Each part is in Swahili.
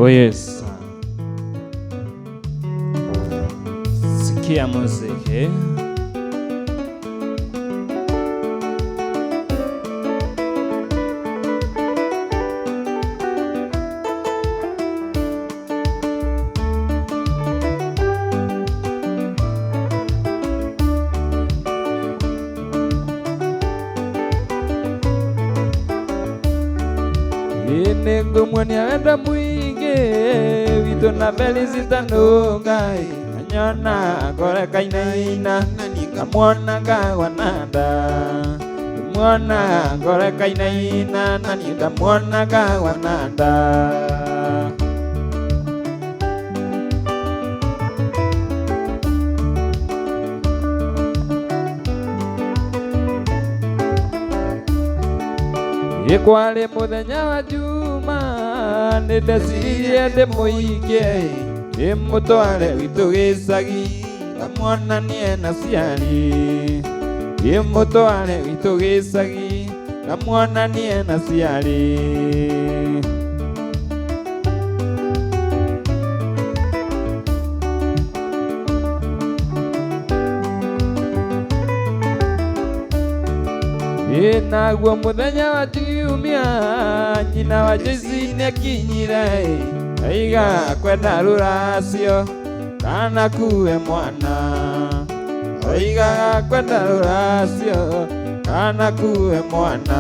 Oh yes. Sikia muziki. Nengo mwania wenda mwingi witu na belisita nungai anyona kore kainaina kamwona kawananda mwona kore kainaina nani kamwona kawananda Ikwale muthenya wa juma nindecirie ndimuikie ndimutware witu gicagi ngamwonanie na ciari ndimutware witu gicagi ngamwonanie na ciari naguo muthenya wa kiumia nyina wa Joyce nĩakinyire aiga kwenda rũracio kana kuwe mwana aiga kwenda rũracio kana kuwe mwana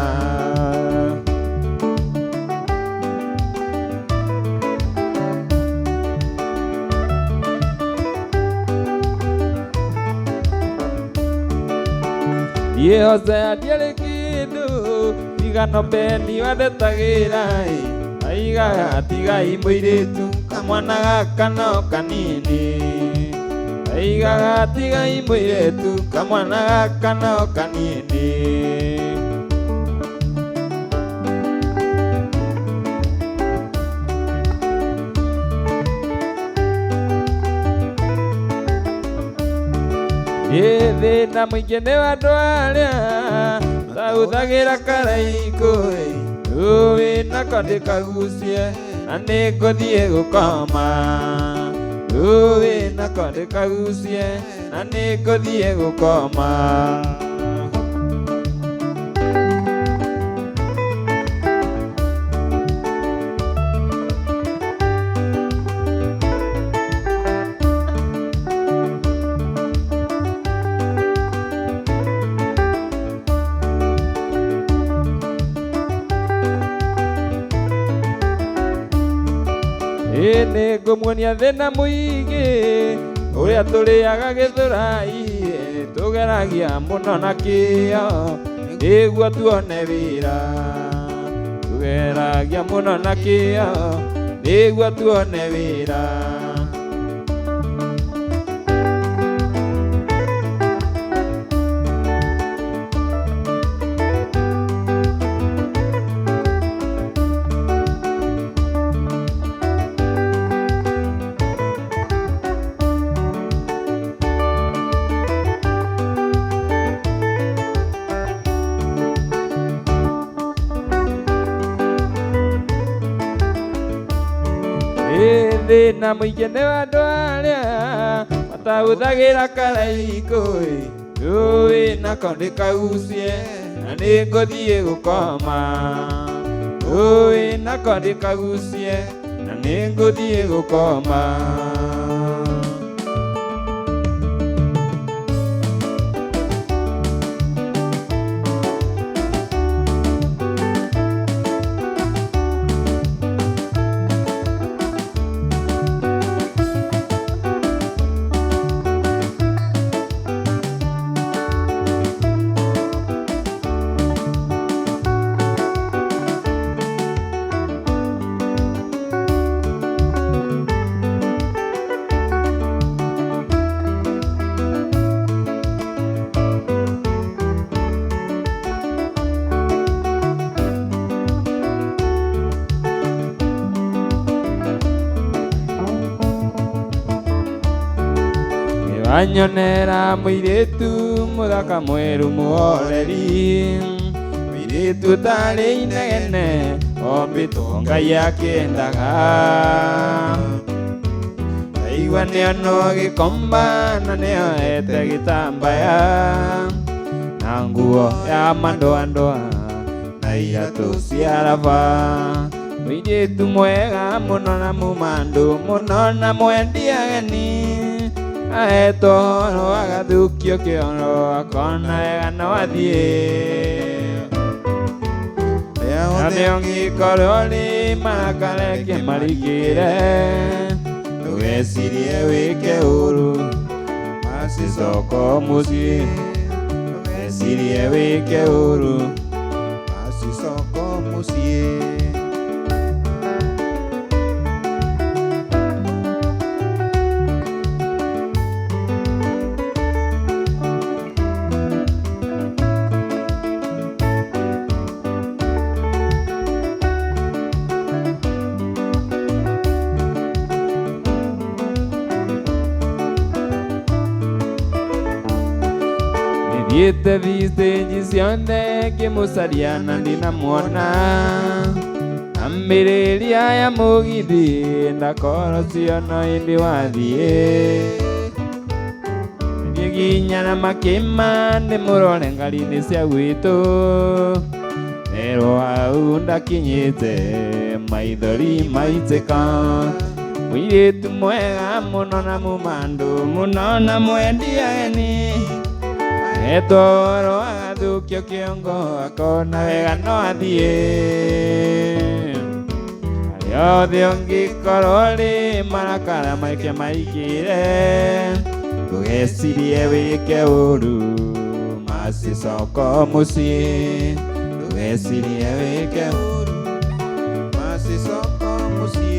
Hosea ndiarĩ kĩndũ igano beni wandetagira aiga tigai mũirĩtu kamwana gaka no kanini aiga tigai mũirĩtu kamwana gaka no kanini thĩna mũingĩ nĩ wa andũ arĩa mahũthagĩra karaiko wĩnako ndĩkagucie na nĩngũthiĩ gũkoma wĩnako ndĩkagucie na nĩngũthiĩ gũkoma Nĩngũmuonia thĩna mũingĩ ũrĩa tũrĩaga Gĩthũrai tũgeragia mũno na kĩo nĩguo tuone wĩra tũgeragia mũno na kĩo nĩguo tuone wĩra thĩna mũingĩ nĩ wa andũ arĩa matahũthagĩra karaiko wĩnako ndĩkagucie na nĩngũthiĩ gũkoma wĩnako ndĩkagucie na nĩngũthiĩ gũkoma Anyonera mũirĩtu mũthaka mwerũ muoreri mũirĩtu ũtarĩ inegene ombĩtwo Ngai akĩendaga. Ndaigua nĩonwo gĩkomba na nĩoete gĩtambaya na nguo ya mandoandoa na iratũ cia raba. Mũirĩtu mwega mũno na mũmandu mũno na mwendi ageni, ahetwo ũhoro agathukio kĩoro akona wega no athiĩ. Rĩrĩa ũngĩkorwo rĩ makareke marikĩre, ndũgecirie wĩke ũru macicoka mũciĩ. Ndũgecirie wĩke ũru macicoka mũciĩ. Thiĩte thitĩnji ciothe ngĩmũcaria na ndinamuona, ambĩrĩria ya mũgithi ndakoro ciono hĩndĩ wathiĩ. Nginya makĩma ndĩmũrore ngari-inĩ cia gwitũ, nerwo hau ndakinyĩte maithori maitĩka. Mũirĩtu mwega mũno na mũmandu mũno na mwendi ageni, ahetwo ũhoro agathukio kĩongo akona wega no athiĩ. Harĩa othe ũngĩkorwo rĩ marakara maike maingĩre, ndũgecirie wĩke ũru macicoka mũciĩ. Ndũgecirie wĩke ũru macicoka mũciĩ.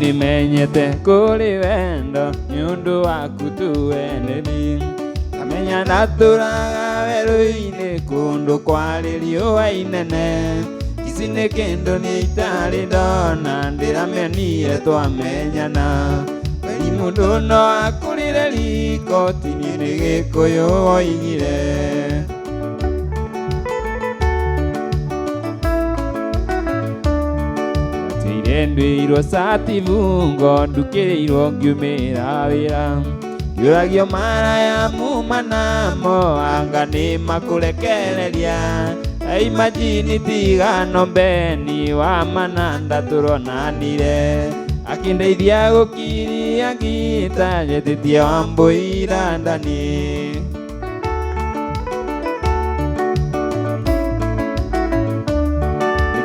Nimenyete kũrĩ wendo nĩũndũ waku tu wenderi, ngamenya ndatũraga werũ-inĩ kũndũ kwarĩ riũa inene. Ici nĩ kĩndũ niĩ itarĩ ndona ndĩramenire twamenyana. Weri mũndũ no akũrĩre riko ti niĩ nĩ Gĩkũyũ woigire. Ndũirwo cati vungo ndukĩrĩirwo ngiumĩra wĩra, ndiũragio maraya muma namo anga nĩ makũrekereria. Imagine tigano Beni wa Mananda tũronanire, akĩndeithia gũkiria ngita njetĩtie Wambũi Landani.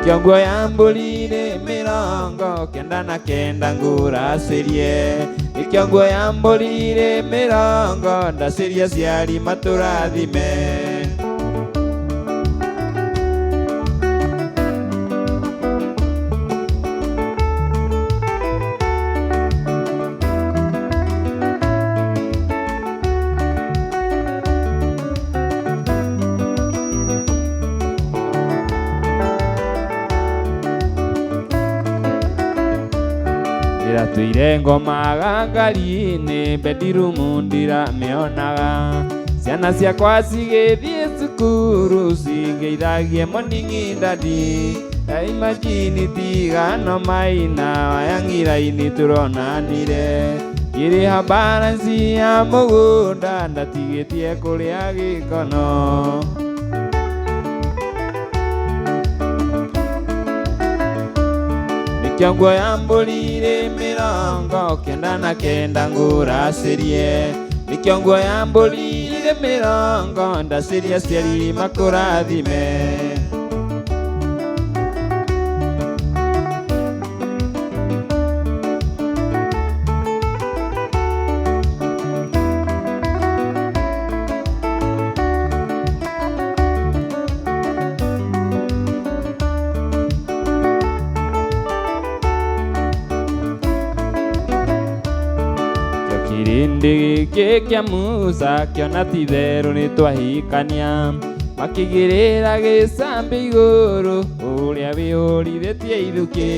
Nĩkĩo nguoya mbũri-rĩ mĩrongo kenda na kenda ngũracĩrie. Nĩkĩo nguoya mbũri-rĩ mĩrongo ndacĩrie aciari matũrathime. Ndĩratuire ngoma ngari-inĩ bedroom ndiramĩonaga. Ciana ciakwa cigĩthiĩ cukuru cingĩithagie morning daddy. Imagine tigano Maina wayang'ira-inĩ tũronanire. Ngĩrĩha balance ya mũgũnda ndatigĩtie kũrĩa gĩkono. Nĩkĩo nguoya mbũri-rĩ mĩrongo kenda na kenda ngũracĩrie. Nĩkĩo nguoya mbũri-rĩ mĩrongo ndacĩrie aciari makũrathime. Gĩkĩndĩ gĩkĩ kĩa Musa kĩona ti therũ nĩ twahikania, makĩgĩrĩra gĩcambĩ igũrũ ũrĩa wĩyũrithĩtie ithukĩ.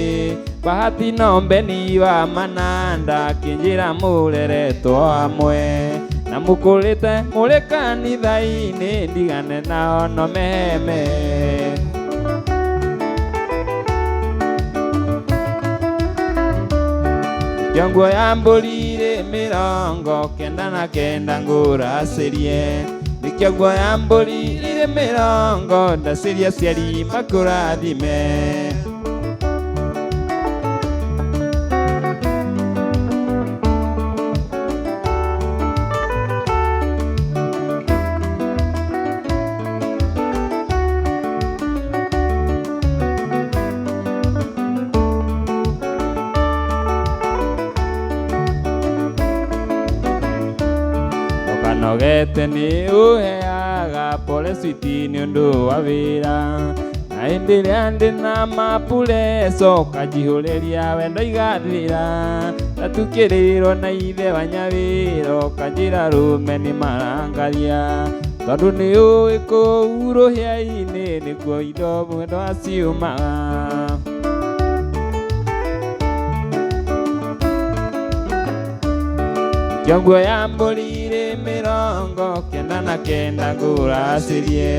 Bahati Nombeni wa Mananda kĩnjĩra mũreretwo hamwe, na mũkũrĩte mũrĩ kanitha-inĩ ndigane nao no meheme. Kĩongo ya mbũri irĩ 99 ngũracĩrie, nĩ kĩongo ya mbũri irĩ 90 ndacĩria aciari makũrathime. Nogete nĩ ũheaga pole sweet nĩ ũndũ wa wĩra, na hĩndĩ ĩrĩa ndĩ na mapureco kanjihũrĩria wendo igathira, na tukĩrĩrwo na ithe wa Nyawĩra kanjĩra rũme nĩ marangaria, tondũ nĩ ũĩ kũu rũhĩa-inĩ nĩkuo indo mwendo aciumaga. Kĩongo ya mbũri irĩ 99 ngũracĩrie,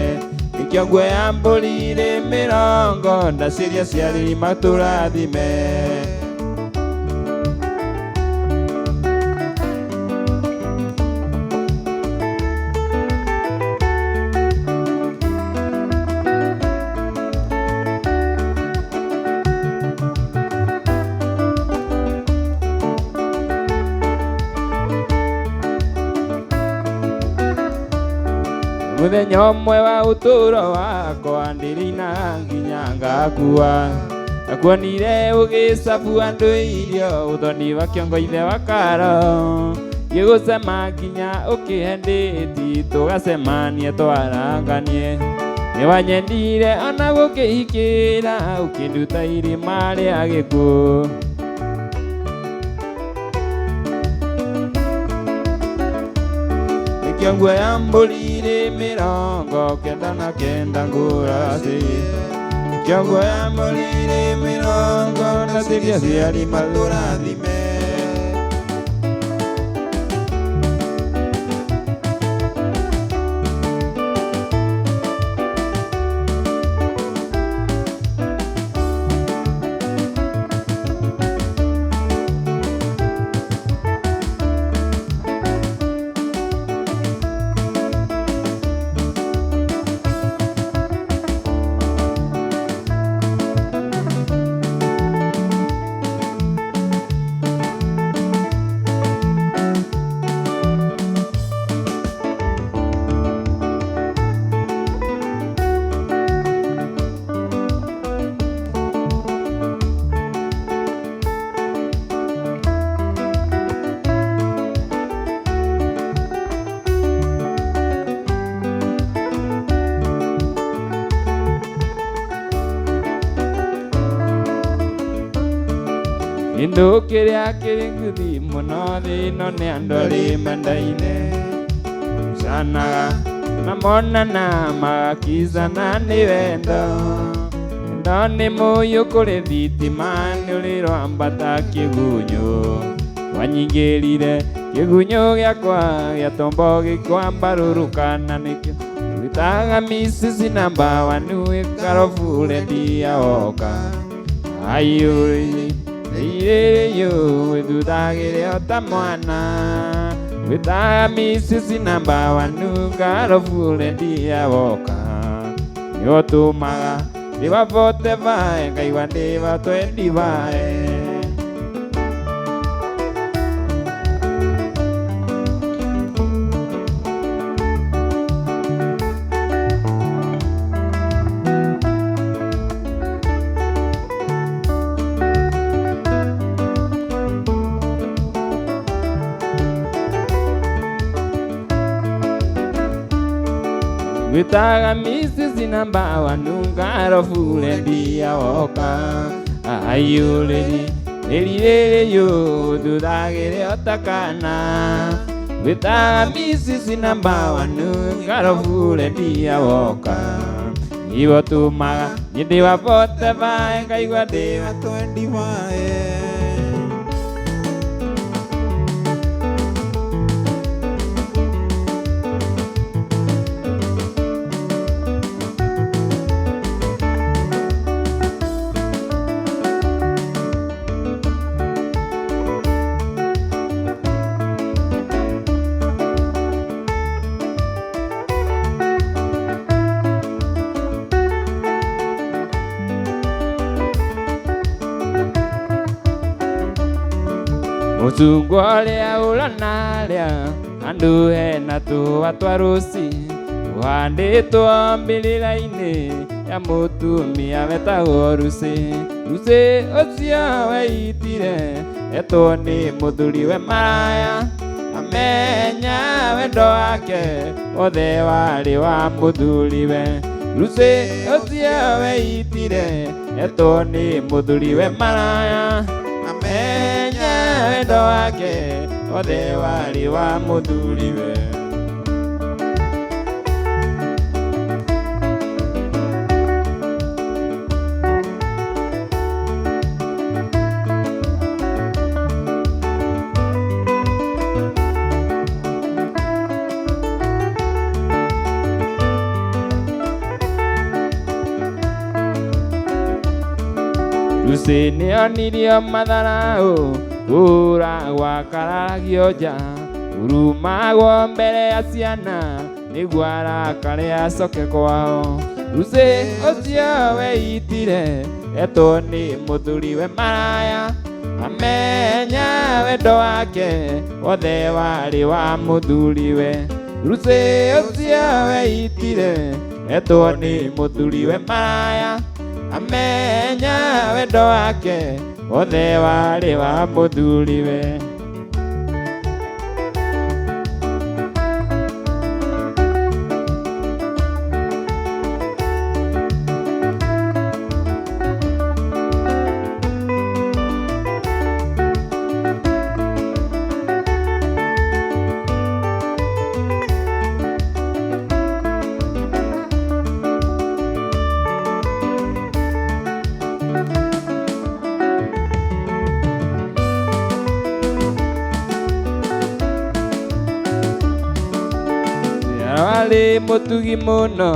nĩ kĩongo ya mbũri irĩ 90 ndacĩria aciari matũrathime. Mũthenya ũmwe wa ũtũũro wakwa ndĩrĩina nginya ngakua, nakuonire ũgĩcabua andũ irio ũthoni wa kĩongo ithe wa Karo, gĩgũcema nginya ũkĩhendĩti tũgacemanie twaranganie. Nĩwanyendire ona gũkĩhikĩra ũkĩnduta irima rĩa gĩkuũ. Kĩongo ya mbũri irĩ 99 ngũracĩrie, kĩongo ya mbũri irĩ 90 ndacĩria aciari matũrathime. Kĩndũ kĩrĩa kĩrĩ nguthi mũno thĩ ĩno nĩ andũ arĩ menda-inĩ, canaga na monana magakizana nĩ wendo. Wendo nĩ mũiyũ kũrĩ thitima nĩ ũrĩ rwambata kĩgunyũ, wanyingĩrire kĩgunyũ gĩakwa gĩa tombo gĩkwambarũrũkana nĩkĩo gwĩtaga Mrs. Number 1 Karobure ndiaoka. Aiyũrĩ irĩrĩyũ wĩthuthagĩre ota mwana, gwĩtaga Mrs. Number 1 Karobure ndiaoka. Nĩũtũmaga ndĩwa 45 ngaigua ndĩwa 25. Gwĩtaga Mrs. Number 1 Karobure ndiaoka. Aiyũrĩ Nĩrirĩ yũthũthagĩre otakana wĩtaga Mrs. Number One ngarobure ndia woka ibo tumaga nyindĩ wa 45 ngaigua ndĩ wa 25 Mũcungwa ũrĩa ũranarĩa andũ hena tũũa twa rũci ũhandĩtwo mbĩrĩra-inĩ ya mũtumia wetagwo Lucy. Lucy ũcio weitire etwo nĩ mũthuriwe maraya amenya wendo wake wothe warĩ wa mũthuriwe. Lucy ũcio weitire etwo nĩ mũthuriwe maraya amenya wendo wake wothe warĩ wa mũthuriwe. Lucy nĩonirio matharaũ ũragwo akaragio nja urumagwo mbere ya ciana nĩguo arakare acoke kwao. Lucy ũcio weitire etwo nĩ mũthuriwe maraya amenya wendo wake wothe warĩ wa mũthuriwe. Lucy ũcio weitire etwo nĩ mũthuriwe maraya amenya wendo wake wothe warĩ wa mũthuriwe. Arĩ mũtugi mũno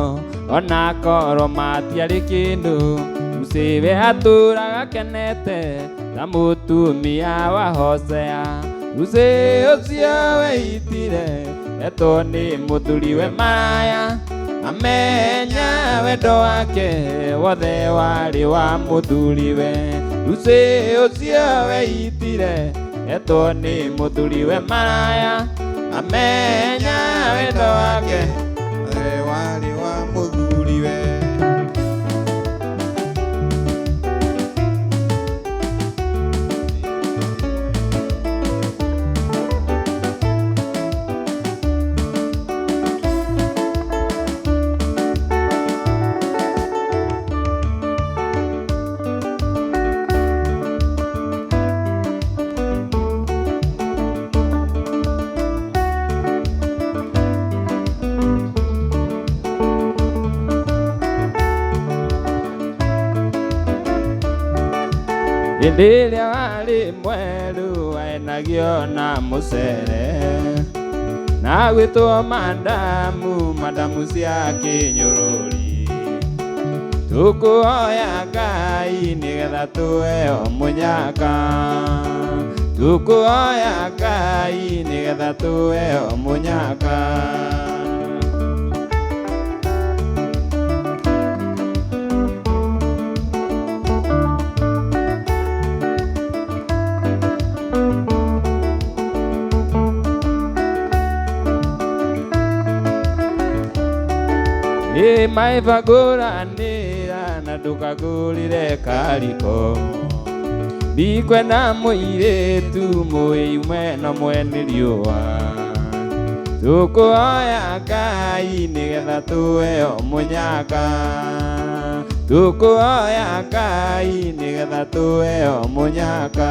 ona korwo matiarĩ kĩndũ. Lucy we atũraga akenete ta mũtumia wa Hosea. Lucy ũcio weitire etwo nĩ mũthuriwe maraya amenya wendo wake wothe warĩ wa mũthuriwe. Lucy ũcio weitire etwo nĩ mũthuriwe maraya amenya wendo wake wothe warĩ wa mũthuriwe. Hĩndĩ ĩrĩa warĩ mwerũ waenagio na mũcere na gwĩtwo mandamu mandamu cia kĩnyũrũri. Tũkũhoya Ngai nĩgetha tũheo mũnyaka. Tũkũhoya Ngai nĩgetha tũheo mũnyaka. Maĩvagũranĩra na ndũkagũrĩre kariko. Ndikwenda mũirĩtu mũĩ mwena mwene riũa tukuoya Ngai nigetha tuheo munyaka, tukuoya Ngai nigetha tuheo munyaka.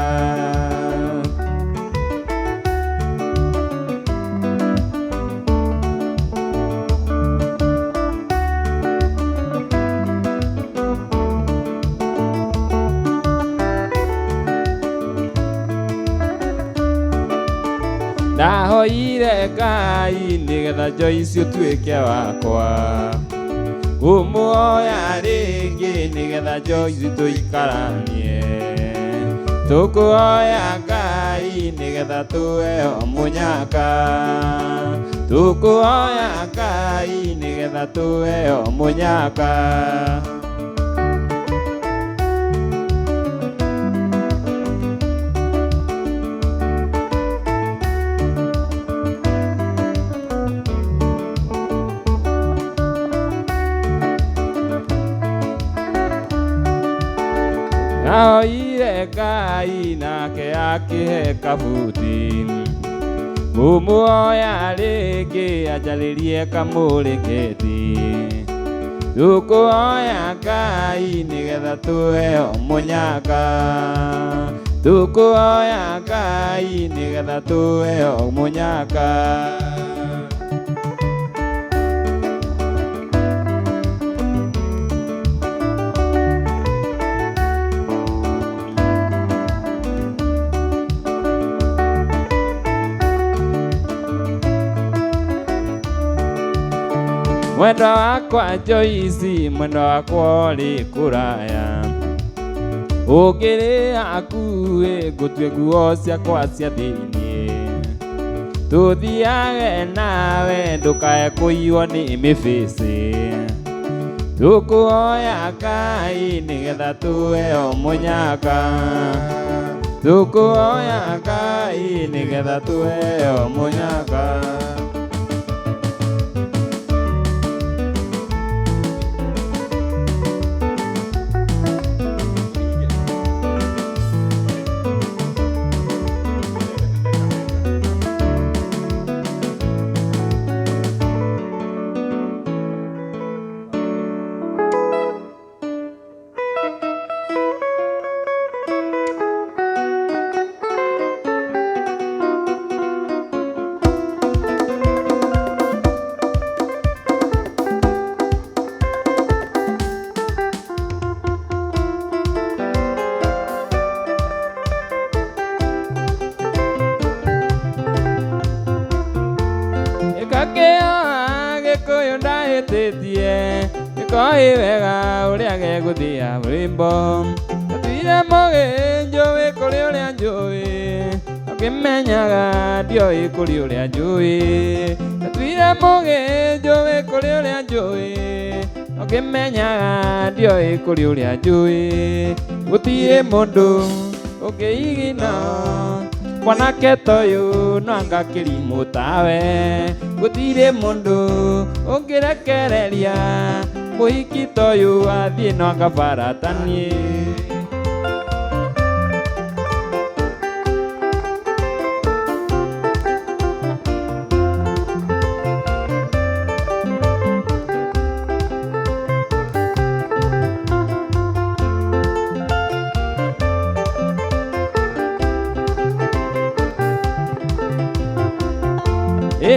Ndahoire Ngai nigetha Joyce utuike wakwa, kumuoya ringi nigetha Joyce tuikaranie, tukuoya Ngai nigetha tuheo munyaka, tukuoya Ngai nigetha tuheo munyaka. Ndahoire Ngai nake akihe kabuti, kumuoya ringi anjarĩrie kamũrĩngĩti, tukuoya Ngai nigetha tuheo munyaka, tukuoya Ngai nigetha tuheo munyaka. Mwendo wakwa Joyce, mwendo wakwa ũrĩ kũraya, ũngĩrĩ hakuhĩ ngũtue nguo ciakwa cia thĩinĩ, tũthiage nawe ndũkae kũiywo nĩ mĩbĩcĩ, tukuoya Ngai nigetha tuheo munyaka, tukuoya Ngai nigetha tuheo munyaka. Nĩkoĩ wega ũrĩa gegũthĩa rwĩmbo, atuire mũgĩnjũĩ kũrĩ ũrĩa njũĩ, ũkĩmenyaga ndioĩ kũrĩ ũrĩa njũĩ, atuire mũgĩnjũĩ kũrĩ ũrĩa njũĩ, ũkĩmenyaga ndioĩ kũrĩ ũrĩa njũĩ, gũtirĩ mũndũ ũngĩigina mwanake toyũ no anga kĩrimũ tawe, gũtirĩ mũndũ ũngĩrekereria mũhiki toyũ athiĩ no anga baratanie.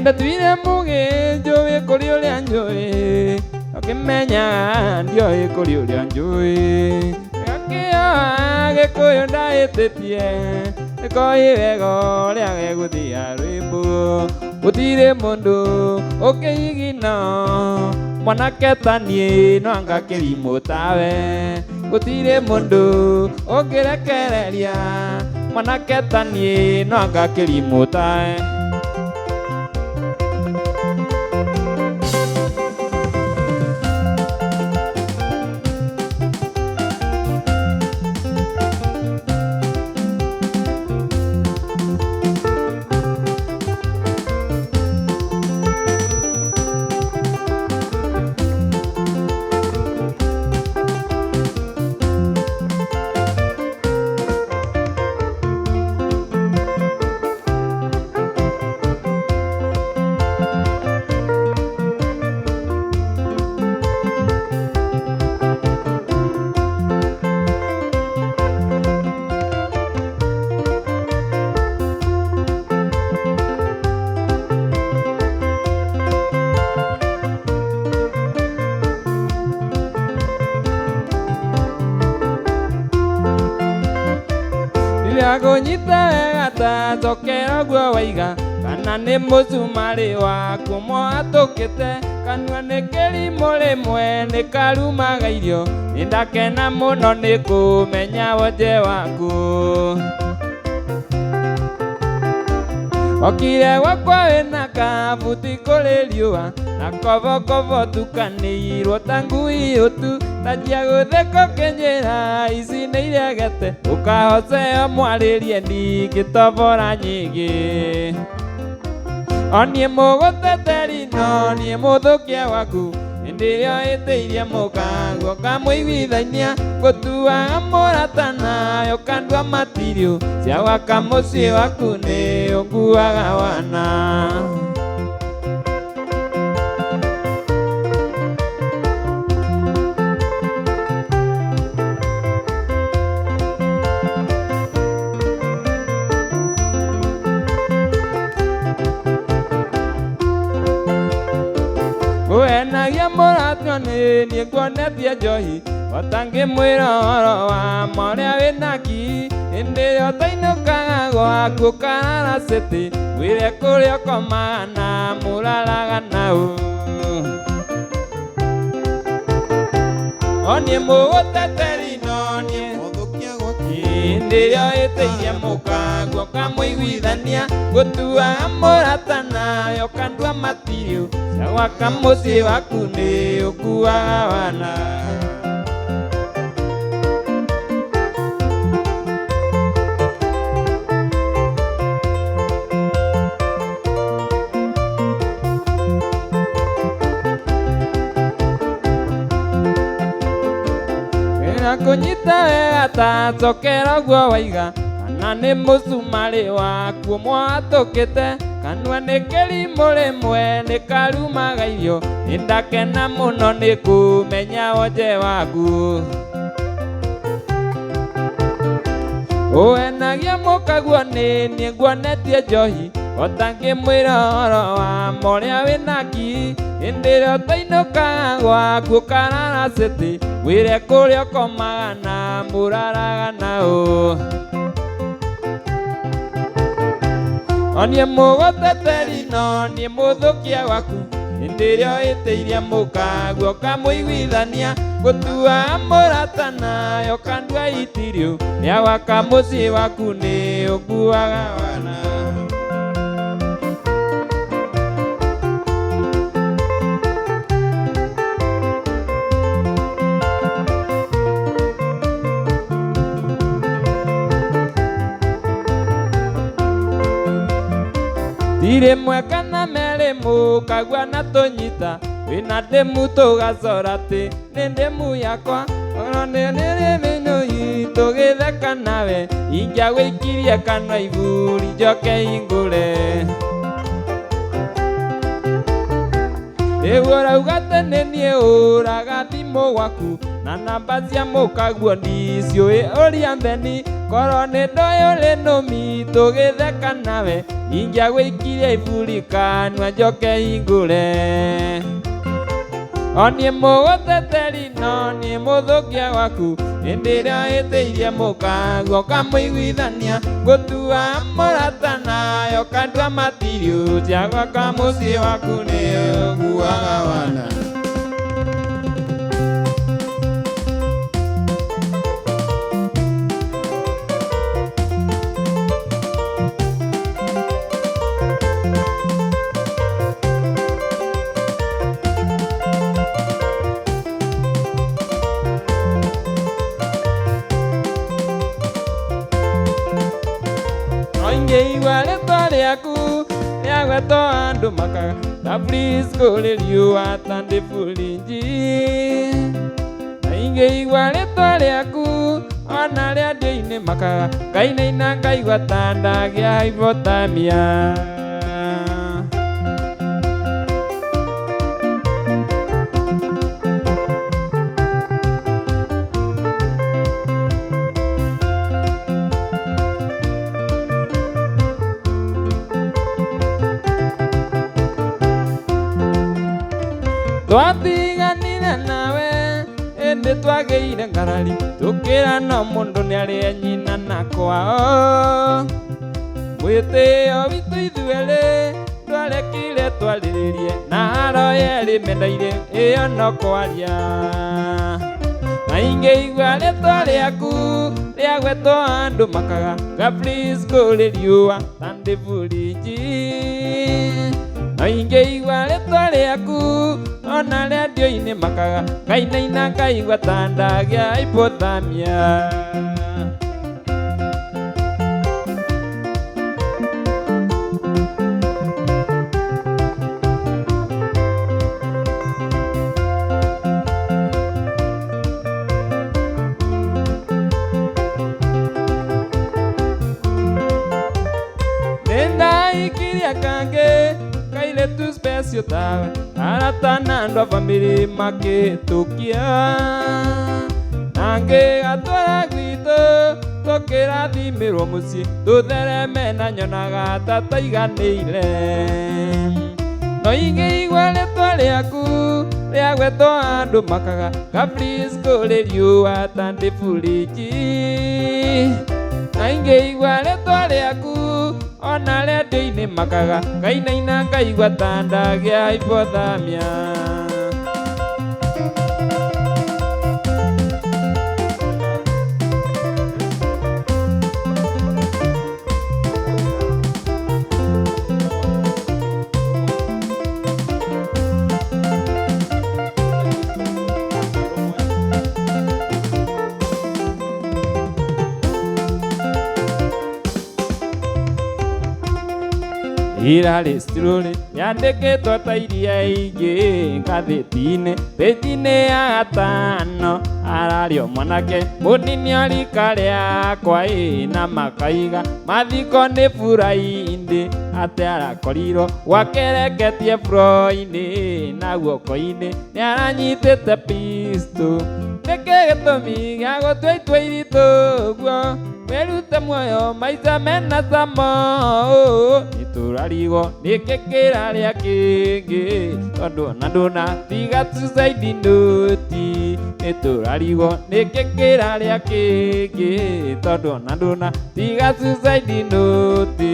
Ndatuire mũgĩnjũĩ kũrĩ ũrĩa njũĩ, ũkĩmenyaga ndioĩ kũrĩ ũrĩa njũĩ, gakĩoya gĩkũyũ ndahĩtĩtie, nĩkoĩ wega ũrĩa gegũthĩa rwĩmbo, gũtirĩ mũndũ ũngĩigina mwanake ta niĩ no anga kĩrimũ tawe, gũtirĩ mũndũ ũngĩrekereria mwanake ta niĩ no anga kĩrimũ tawe. kũnyita wega ta thokera guo waiga kana nĩ mũcumarĩ waku mwatũkĩte kanua nĩ kĩrimũ rĩmwe nĩ karumaga irio nĩ ndakena mũno nĩ kũmenya wonje waku okire gwakwa wĩna kabuti kũrĩ riũa na kobokobo tukanĩirwo ta ngui ũtu tanjia gũtheka kĩnyĩra ici nĩ iregete ũkahoceo mwarĩrie ningĩ tobora nyingĩ oniĩ mũgũteteri no niĩ mũthũkia waku hĩndĩ ĩrĩa wĩtĩirie mũkanguo kamũiguithania ngũtuaga mũrata nayo kandua matirio cia gwaka mũciĩ waku nĩ ũnguaga wana Ũenagia mũratio nĩ niĩ nguonetie njohi otangĩmwĩra ũhoro wa marĩa wĩnaki hĩndĩ ĩrĩa ũtainũkaga gwaku karara cĩtĩ wĩre kũrĩa ũkomaga na mũraraga naũ oniĩ mũgũteteri no niĩ hĩndĩ ĩrĩa wĩtĩirie mũkanguo kamũiguithania ngũtuaga mũrata nayo kandua matirio cia gwaka mũciĩ waku nĩ ũkuaga wana kũnyita wega ta thokera guo waiga kana nĩ mũcumarĩ waku mwatũkĩte kanua nĩ kĩrimũ rĩmwe nĩ karumaga irio nĩ ndakena mũno nĩ kũmenya wonje waku ũenagia mũkaguo nĩ niĩ nguonetie njohi otangĩmwĩra ũhoro wa marĩa wĩnaki hĩndĩ ĩrĩa ũtainũkaga gwaku karara cĩtĩ wĩre kũrĩa ũkomaga na mũraraga naũ oniĩ mũgũteteri no niĩ mũthũkia waku hĩndĩ ĩrĩa wĩtĩirie mũkanguo kamũiguithania ngũtuaga mũrata nayo kandua itirio rĩa gwaka mũciĩ waku nĩ ũnguaga wana Rimwe kana merĩ mũkagua na tũnyita wĩna ndĩmu tũgacora atĩ nĩ ndĩmu yakwa oro nĩ mĩnyũi tũgĩtheka nawe ingĩagũikirie kanua iburi njoke hingũre rĩu ũrauga atĩ nĩ niĩ ũraga thimũ gwaku na namba cia mũkaguo ndiciũĩ ũria mbeni korwo nĩ ndoĩ ũrĩ nũmi tũgĩtheka nawe ingĩagũikirie iburi kanua njoke hingũre oniĩ mũgũteteri no niĩ mũthũkia waku hĩndĩ ĩrĩa wĩtĩirie mũkanguo kamũiguithania ngũtuaga mũrata nayo kandua matirio cia gwaka mũciĩ waku nĩ ũnguaga wana Ingĩigua rĩtwa rĩaku rĩagwetwo andũ makaga ta Frisco kũrĩ riũa ta ndĩburinji na ingĩigua rĩtwa rĩaku ona rĩendio-inĩ makaga ngainaina ngaigua ta ndagĩa hypothermia twatiganire nawe ĩndĩ twageire ngarari tukira no mundu ni ari nyina na kwao mwitio witu ithuere twarekire twariririe na haro yeri mendaire iyo no kwaria na ingeigua rĩtwa rĩaku rĩagwetwo andũ makaga nga please kũrĩ riũa tandĩ buriji na ingeigua rĩtwa rĩaku ona redio-inĩ makaga ngainaina ngaigua ta ndagĩa hypothermia kange kaile tu special tawe aratana ndo family makitukia nange atwara gwito tokera thimirwo muci tuthereme na nyonaga tataiganĩire no ingĩigua rĩtwa rĩaku rĩagwetwo andũ makaga nga please kũrĩ riũa tandĩ buriji na ingĩigua rĩtwa rĩaku ona redio-inĩ makaga ngainaina ngaigua ta ndagĩa hypothermia irarĩ stirũrĩ yandĩkĩtwo ta iria ingĩ ngathĩti-inĩ ya gatano arario mwanake mũnini o rika rĩakwa na makaiga mathiko nĩ bura-inĩ atĩ arakorirwo gwakereketie bũrũri-inĩ na guoko-inĩ nĩ aranyitĩte pistol nĩkĩ gĩtũmi gĩa gũtua itua iritũ ũguo wĩrute muoyo maica mena cama nĩtũrarigwo nĩkĩ kĩrarĩa kĩngĩ tondũ ona ndũnatiga suicide note nĩtũrarigwo nĩkĩ kĩrarĩa kĩngĩ tondũ ona ndũnatiga suicide note